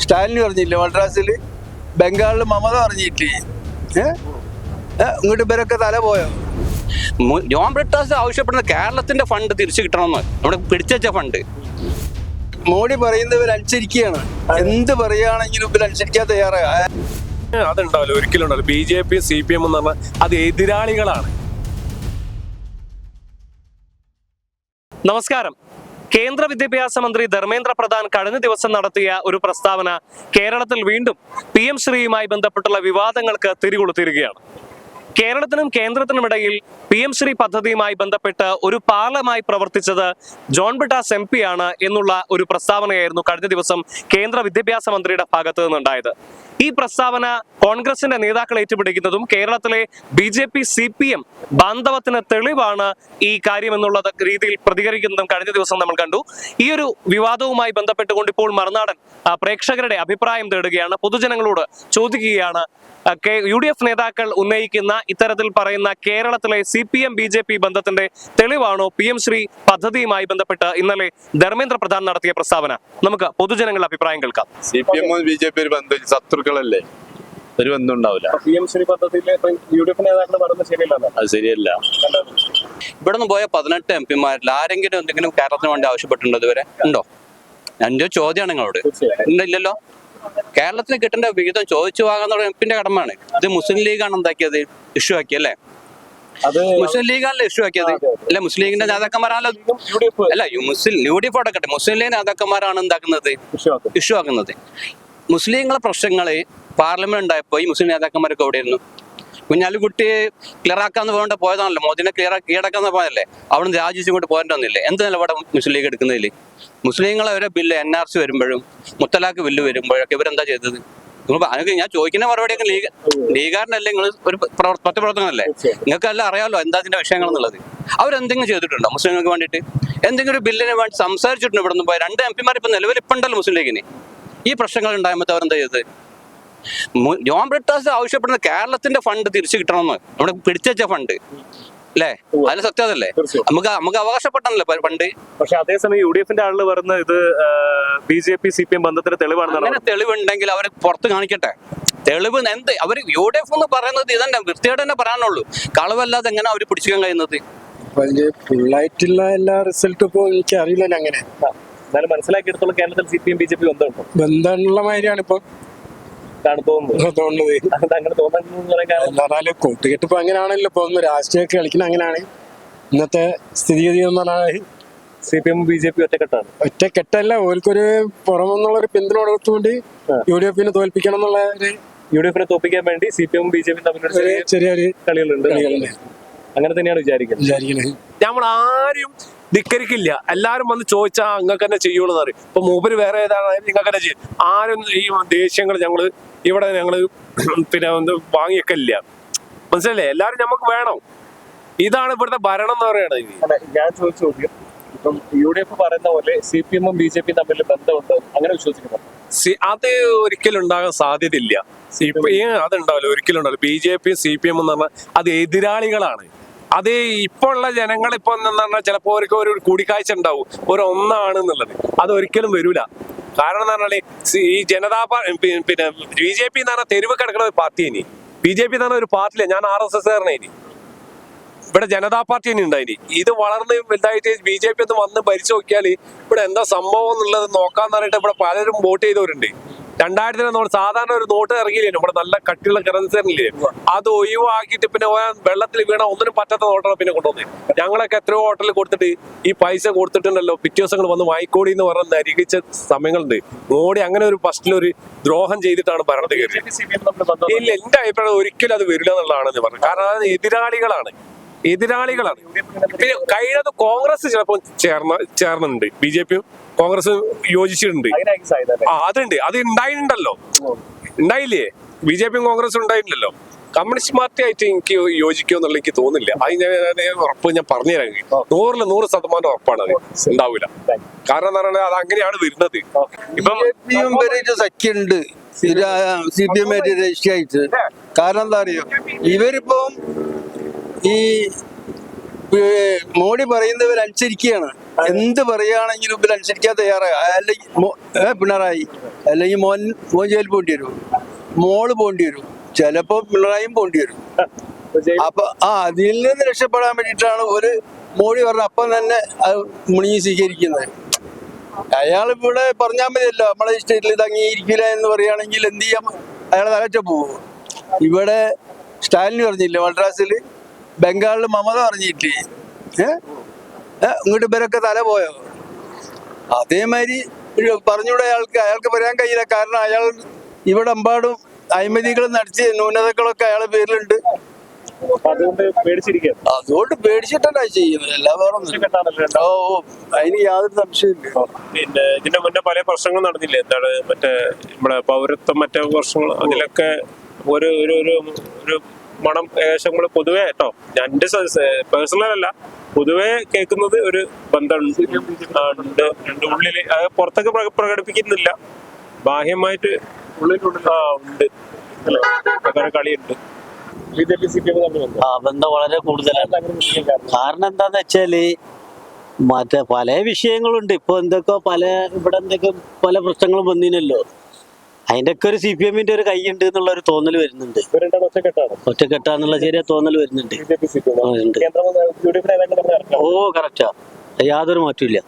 സ്റ്റാലിന് പറഞ്ഞില്ലേ മദ്രാസിൽ, ബംഗാളിൽ മമത പറഞ്ഞില്ലേ, ഇങ്ങോട്ട് ഇവരൊക്കെ തല പോയോ? ജോൺ ബ്രിട്ടാസ് ആവശ്യപ്പെടുന്ന കേരളത്തിന്റെ ഫണ്ട് തിരിച്ചു കിട്ടണമെന്ന്, നമ്മുടെ പിടിച്ച ഫണ്ട്. മോഡി പറയുന്നവർ അനുസരിക്കുകയാണ്, എന്ത് പറയുകയാണെങ്കിലും ഇവർ അനുസരിക്കാൻ തയ്യാറായ. അതുണ്ടാവില്ല, ഒരിക്കലും ഉണ്ടാവില്ല. BJP CPM എന്ന് പറഞ്ഞാൽ അത് എതിരാളികളാണ്. നമസ്കാരം. കേന്ദ്ര വിദ്യാഭ്യാസ മന്ത്രി ധർമ്മേന്ദ്ര പ്രധാൻ കഴിഞ്ഞ ദിവസം നടത്തിയ ഒരു പ്രസ്താവന കേരളത്തിൽ വീണ്ടും PM ശ്രീയുമായി ബന്ധപ്പെട്ടുള്ള വിവാദങ്ങൾക്ക് തിരികൊളുത്തിരിക്കുകയാണ്. കേരളത്തിനും കേന്ദ്രത്തിനുമിടയിൽ PM ശ്രീ പദ്ധതിയുമായി ബന്ധപ്പെട്ട് ഒരു പാലമായി പ്രവർത്തിച്ചത് ജോൺ ബ്രിട്ടാസ് MP ആണ് എന്നുള്ള ഒരു പ്രസ്താവനയായിരുന്നു കഴിഞ്ഞ ദിവസം കേന്ദ്ര വിദ്യാഭ്യാസ മന്ത്രിയുടെ ഭാഗത്തു നിന്നുണ്ടായത്. ഈ പ്രസ്താവന കോൺഗ്രസിന്റെ നേതാക്കൾ ഏറ്റുപിടിക്കുന്നതും കേരളത്തിലെ BJP CPM ബാന്ധവത്തിന് തെളിവാണ് ഈ കാര്യം എന്നുള്ള രീതിയിൽ പ്രതികരിക്കുന്നതും കഴിഞ്ഞ ദിവസം നമ്മൾ കണ്ടു. ഈ ഒരു വിവാദവുമായി ബന്ധപ്പെട്ടുകൊണ്ട് ഇപ്പോൾ മറുനാടൻ പ്രേക്ഷകരുടെ അഭിപ്രായം തേടുകയാണ്, പൊതുജനങ്ങളോട് ചോദിക്കുകയാണ്. UDF നേതാക്കൾ ഉന്നയിക്കുന്ന ഇത്തരത്തിൽ പറയുന്ന കേരളത്തിലെ CPM BJP ബന്ധത്തിന്റെ തെളിവാണോ PM ശ്രീ പദ്ധതിയുമായി ബന്ധപ്പെട്ട് ഇന്നലെ ധർമ്മേന്ദ്ര പ്രധാൻ നടത്തിയ പ്രസ്താവന? നമുക്ക് പൊതുജനങ്ങളുടെ അഭിപ്രായം കേൾക്കാം. CPM BJP ഒരു ബന്ധം, ശത്രുക്കളല്ലേ, ഒരു ബന്ധം ഉണ്ടാവില്ല. PM ശ്രീ പദ്ധതിയിലെ UDF നേതാക്കൾ പറയുന്നത് ശരിയല്ല, അത് ശരിയല്ല. ഇവിടെ നിന്ന് പോയ 18 MP-മാരിൽ ആരെങ്കിലും എന്തെങ്കിലും കേരളത്തിന് വേണ്ടി ആവശ്യപ്പെട്ടിട്ടുണ്ടോ ഇതുവരെ? ഉണ്ടോ? എന്റെ ചോദ്യമാണ് നിങ്ങളോട്. ഇല്ലല്ലോ. കേരളത്തിന് കിട്ടേണ്ട വിഹിതം ചോദിച്ചു വാങ്ങുന്ന MP-ന്റെ കടമാണ്. ഇത് മുസ്ലിം ലീഗാണ് എന്താക്കിയത്, ഇഷ്യൂ ആക്കി അല്ലേ? മുസ്ലിം ലീഗാണല്ലോ ഇഷ്യൂ ആക്കിയത് അല്ലെ? മുസ്ലിം ലീഗിന്റെ നേതാക്കന്മാരാണല്ലോ. അല്ല, UDF അടക്കട്ടെ, മുസ്ലിം ലീഗ് നേതാക്കന്മാരാണ് എന്താക്കുന്നത്, ഇഷ്യൂ ആക്കുന്നത്. മുസ്ലിങ്ങളെ പ്രശ്നങ്ങള് പാർലമെന്റ് ഉണ്ടായപ്പോ ഈ മുസ്ലിം നേതാക്കന്മാരൊക്കെ എവിടെയായിരുന്നു? കുഞ്ഞാലിക്കുട്ടി ക്ലിയർ ആക്കാന്ന് പോകേണ്ട പോയതാണല്ലോ, മോദിനെ കീഴടക്കാന്ന് പോയതല്ലേ? അവിടെ രാജിച്ച് ഇങ്ങോട്ട് പോരണ്ടൊന്നില്ലേ? എന്ത് നിലപാട് മുസ്ലിം ലീഗ് എടുക്കുന്നതിൽ? മുസ്ലിങ്ങളെ ഒരു ബില്ല് NRC വരുമ്പോഴും മുത്തലാഖ് ബില്ല് വരുമ്പോഴൊക്കെ ഇവരെന്താ ചെയ്തത്? നിങ്ങൾ ഞാൻ ചോദിക്കുന്ന മറുപടിയൊക്കെ ലീഗാരനല്ലേ, നിങ്ങൾ ഒരു പത്രപ്രവർത്തകനല്ലേ, നിങ്ങൾക്കെല്ലാം അറിയാമല്ലോ എന്താ അതിന്റെ വിഷയങ്ങൾ എന്നുള്ളത്. അവരെന്തെങ്കിലും ചെയ്തിട്ടുണ്ടോ മുസ്ലിങ്ങൾക്ക് വേണ്ടിയിട്ട്? എന്തെങ്കിലും ഒരു ബില്ലിന് വേണ്ടി സംസാരിച്ചിട്ടുണ്ടോ? ഇവിടെ നിന്ന് പോയ 2 MP-മാർ ഇപ്പൊ നിലവിൽ ഇപ്പൊ ഉണ്ടല്ലോ മുസ്ലിം ലീഗിന്. ഈ പ്രശ്നങ്ങൾ ഉണ്ടാകുമ്പോൾ അവരെന്താ ചെയ്തത്? ജോൺ ബ്രിട്ടാസ് ആവശ്യപ്പെടുന്ന കേരളത്തിന്റെ ഫണ്ട് തിരിച്ചു കിട്ടണമെന്ന്, നമ്മുടെ പിടിച്ച ഫണ്ട് അല്ലേ? അതിന് സത്യം അതല്ലേ? നമുക്ക് അവകാശപ്പെട്ടല്ലോ ഫണ്ട്. പക്ഷെ അതേസമയം UDF-ന്റെ ആളുകൾ പറയുന്നത് ഇത് BJP CPM ബന്ധത്തിന്റെ തെളിവാണെന്നാണ്. അങ്ങനെ തെളിവുണ്ടെങ്കിൽ അവർ പുറത്ത് കാണിക്കട്ടെ. തെളിവ് എന്ത്? അവർ UDF എന്ന് പറയുന്നത് ഇതന്നെ, വൃത്തിയോടെ തന്നെ പറയാനുള്ളൂ. കളവല്ലാതെ എങ്ങനെ അവർ പിടിച്ചിക്കാൻ കഴിയുന്നത്? ഫുള്ളായിട്ടുള്ള എല്ലാ റിസൾട്ടും ഇപ്പൊ എനിക്ക് അറിയില്ല. അങ്ങനെ എന്നാലും മനസ്സിലാക്കിയെടുത്തോളം കേരളത്തിൽ CPM BJP ബന്ധമുണ്ടോ? ബന്ധമുള്ള മാതിരിയാണ് ഇപ്പൊ തോന്നുന്നത്. കൂട്ടുകെട്ട് ഇപ്പൊ അങ്ങനെയാണല്ലോ, ഇപ്പൊ ഒന്ന് രാഷ്ട്രീയമൊക്കെ കളിക്കുന്ന അങ്ങനെയാണ് ഇന്നത്തെ സ്ഥിതിഗതി എന്ന് പറഞ്ഞാൽ. CPM BJP ഒറ്റക്കെട്ടാണ്. ഒറ്റക്കെട്ടല്ല, ഓർക്കൊരു പുറമെന്നുള്ള ഒരു പിന്തുണ കൊടുത്തുകൊണ്ട് UDF-നെ തോൽപ്പിക്കണം എന്നുള്ള UDF-നെ തോൽപ്പിക്കാൻ വേണ്ടി CPM BJP തമ്മിൽ ചെറിയൊരു കളികളുണ്ട്. അങ്ങനെ തന്നെയാണ് വിചാരിക്കുന്നത്. നമ്മൾ ആരും ധിക്കരിക്കില്ല, എല്ലാരും വന്ന് ചോദിച്ചാൽ അങ്ങക്ക് തന്നെ ചെയ്യുള്ളൂ എന്ന് പറയും. ഇപ്പൊ മൂപ്പര് വേറെ ഏതാണ് നിങ്ങൾക്ക് തന്നെ ചെയ്യും. ആരും ഈ ദേഷ്യങ്ങൾ ഞങ്ങള് പിന്നെ വാങ്ങിയൊക്കെ ഇല്ല, മനസ്സിലല്ലേ? എല്ലാരും നമുക്ക് വേണം. ഇതാണ് ഇവിടുത്തെ ഭരണം എന്ന് പറയണത്. ഞാൻ ചോദിച്ചു നോക്കിയും ഇപ്പം UDF പറയുന്ന പോലെ CPM-ഉം BJP തമ്മിൽ ബന്ധമുണ്ട്, അങ്ങനെ വിശ്വസിക്കുന്നു? അത് ഒരിക്കലും ഉണ്ടാകാൻ സാധ്യതയില്ല. അതുണ്ടാവില്ല, ഒരിക്കലും ഉണ്ടാവില്ല. BJP CPM എന്ന് പറഞ്ഞാൽ അത് എതിരാളികളാണ്. അത് ഇപ്പൊ ഉള്ള ജനങ്ങൾ ഇപ്പൊ എന്ന് പറഞ്ഞാൽ ചിലപ്പോ അവർക്ക് ഒരു കൂടിക്കാഴ്ച ഉണ്ടാവും, ഒന്നാണെന്നുള്ളത്. അത് ഒരിക്കലും വരൂല. കാരണം എന്ന് പറഞ്ഞാല് ഈ ജനതാ പിന്നെ BJP എന്ന് പറഞ്ഞാൽ തെരുവ് കിടക്കുന്ന ഒരു പാർട്ടി. ഇനി BJP എന്ന് പറഞ്ഞ ഒരു പാർട്ടിയില്ല. ഞാൻ RSS-കാരനെ. ഇനി ഇവിടെ ജനതാ പാർട്ടി തന്നെ ഉണ്ടായിനി. ഇത് വളർന്ന് വലുതായിട്ട് BJP ഒന്ന് വന്ന് ഭരിച്ചു നോക്കിയാൽ ഇവിടെ എന്താ സംഭവം എന്നുള്ളത് നോക്കാന്ന് പറഞ്ഞിട്ട് ഇവിടെ പലരും വോട്ട് ചെയ്തവരുണ്ട്. 2000 സാധാരണ ഒരു നോട്ട് ഇറങ്ങിയില്ലേ, ഇവിടെ നല്ല കട്ടിയുള്ള കറൻസി ഇറങ്ങില്ലേ, അത് ഒഴിവാക്കിയിട്ട് പിന്നെ വെള്ളത്തിൽ വീണ ഒന്നിനും പറ്റാത്ത നോട്ടാണ് പിന്നെ കൊണ്ടുവന്നത്. ഞങ്ങളൊക്കെ എത്രയോ ഹോട്ടലിൽ കൊടുത്തിട്ട് ഈ പൈസ കൊടുത്തിട്ടുണ്ടല്ലോ, പിറ്റേ ദിവസങ്ങൾ വന്ന് വായിക്കോടി എന്ന് പറഞ്ഞ് നരികിച്ച സമയങ്ങളുണ്ട്. മോഡി അങ്ങനെ ഒരു ഫസ്റ്റിലൊരു ദ്രോഹം ചെയ്തിട്ടാണ് ഭരണത്തിൽ കയറിയത്. ഇല്ല, എന്റെ അഭിപ്രായം ഒരിക്കലും അത് വരില്ല എന്നുള്ളതാണ് പറഞ്ഞത്. കാരണം അത് എതിരാളികളാണ്. പിന്നെ കഴിഞ്ഞത് കോൺഗ്രസ് ചിലപ്പോൾ ചേർന്നുണ്ട്, BJP-യും കോൺഗ്രസ് യോജിച്ചിട്ടുണ്ട്. അതുണ്ട്, അത് ഉണ്ടായിട്ടുണ്ടല്ലോ, ഉണ്ടായില്ലേ? BJP-യും കോൺഗ്രസും ഉണ്ടായിട്ടില്ലല്ലോ. കമ്മ്യൂണിസ്റ്റ് പാർട്ടി ആയിട്ട് എനിക്ക് യോജിക്കുമെന്നുള്ള എനിക്ക് തോന്നുന്നില്ല. അത് ഉറപ്പ് ഞാൻ പറഞ്ഞുതരാം. 100% ഉറപ്പാണ് അത് ഉണ്ടാവില്ല. കാരണം എന്താ പറയുക, അത് അങ്ങനെയാണ് വരുന്നത്. ഇപ്പം സഖ്യുണ്ട് CPM രജിസ്റ്റർ. കാരണം എന്താ അറിയോ, ഇവരിപ്പം ഈ മോഡി പറയുന്നവർ അനുസരിക്കുകയാണ്, എന്ത് പറയുകയാണെങ്കിലും ഇവർ അനുസരിക്കാൻ തയ്യാറായി. അല്ലെങ്കിൽ പിണറായി, അല്ലെങ്കിൽ മോൻ ജയിലിൽ പോകേണ്ടി വരും, മോള് പോകേണ്ടി വരും, ചിലപ്പോ പിണറായിയും പോകേണ്ടി വരും. അപ്പൊ അതിൽ നിന്ന് രക്ഷപ്പെടാൻ വേണ്ടിയിട്ടാണ് ഒരു മോഡി പറഞ്ഞ അപ്പം തന്നെ അത് മുണിങ്ങി സ്വീകരിക്കുന്നത്. അയാൾ ഇവിടെ പറഞ്ഞാൽ മതിയല്ലോ നമ്മളെ സ്റ്റേറ്റിൽ ഇത് അംഗീകരിക്കില്ല എന്ന് പറയുകയാണെങ്കിൽ എന്ത് ചെയ്യാം, അയാളെ തലച്ച പോകും. ഇവിടെ സ്റ്റാലിൻ പറഞ്ഞില്ലേ മദ്രാസിൽ, ബംഗാളിൽ മമത പറഞ്ഞില്ലേ, ഇങ്ങോട്ട് ഇവരൊക്കെ തല പോയോ? അതേമാതിരി പറഞ്ഞൂടെ അയാൾക്ക് പറയാൻ കഴിയില്ല. കാരണം അയാൾ ഇവിടെ എമ്പാടും അഴിമതികൾ നടത്തിയ ന്യൂനതകളൊക്കെ അയാളെ പേരിലുണ്ട്. അതുകൊണ്ട് പേടിച്ചിട്ടല്ല ചെയ്യുന്നത്, എല്ലാ വേറെ അതിന് യാതൊരു സംശയമില്ല. പിന്നെ ഇതിന്റെ മുന്നേ പല പ്രശ്നങ്ങൾ നടന്നില്ലേ? എന്താണ് മറ്റേ നമ്മുടെ പൗരത്വം മറ്റേ പ്രശ്നങ്ങൾ, അതിലൊക്കെ ഒരു ഒരു ഒരു ഒരു മണം ഏകദേശം കൂടെ പൊതുവെ കേട്ടോ, ഞാൻ എന്റെ പേഴ്സണൽ അല്ല, പൊതുവെ കേൾക്കുന്നത് ഒരു ബന്ധമുണ്ട് ഉണ്ട് ഉള്ളില്. അത് പുറത്തൊക്കെ പ്രകടിപ്പിക്കുന്നില്ല, ബാഹ്യമായിട്ട് ഉണ്ട് അങ്ങനെ കളിയുണ്ട്. ബന്ധം വളരെ കൂടുതലാണ്. കാരണം എന്താന്ന് വെച്ചാല് മറ്റേ പല വിഷയങ്ങളുണ്ട്. ഇപ്പൊ എന്തൊക്കെ ഇവിടെ എന്തൊക്കെ പല പ്രശ്നങ്ങളും വന്നിനല്ലോ. അതിന്റെ ഒക്കെ ഒരു CPM ഒരു കൈയുണ്ട് എന്നുള്ള ഒരു തോന്നൽ വരുന്നുണ്ട്. ഒറ്റക്കെട്ടാന്നുള്ള ചെറിയ തോന്നൽ വരുന്നുണ്ട്. ഓ കറക്റ്റാ, യാതൊരു മാറ്റമില്ല.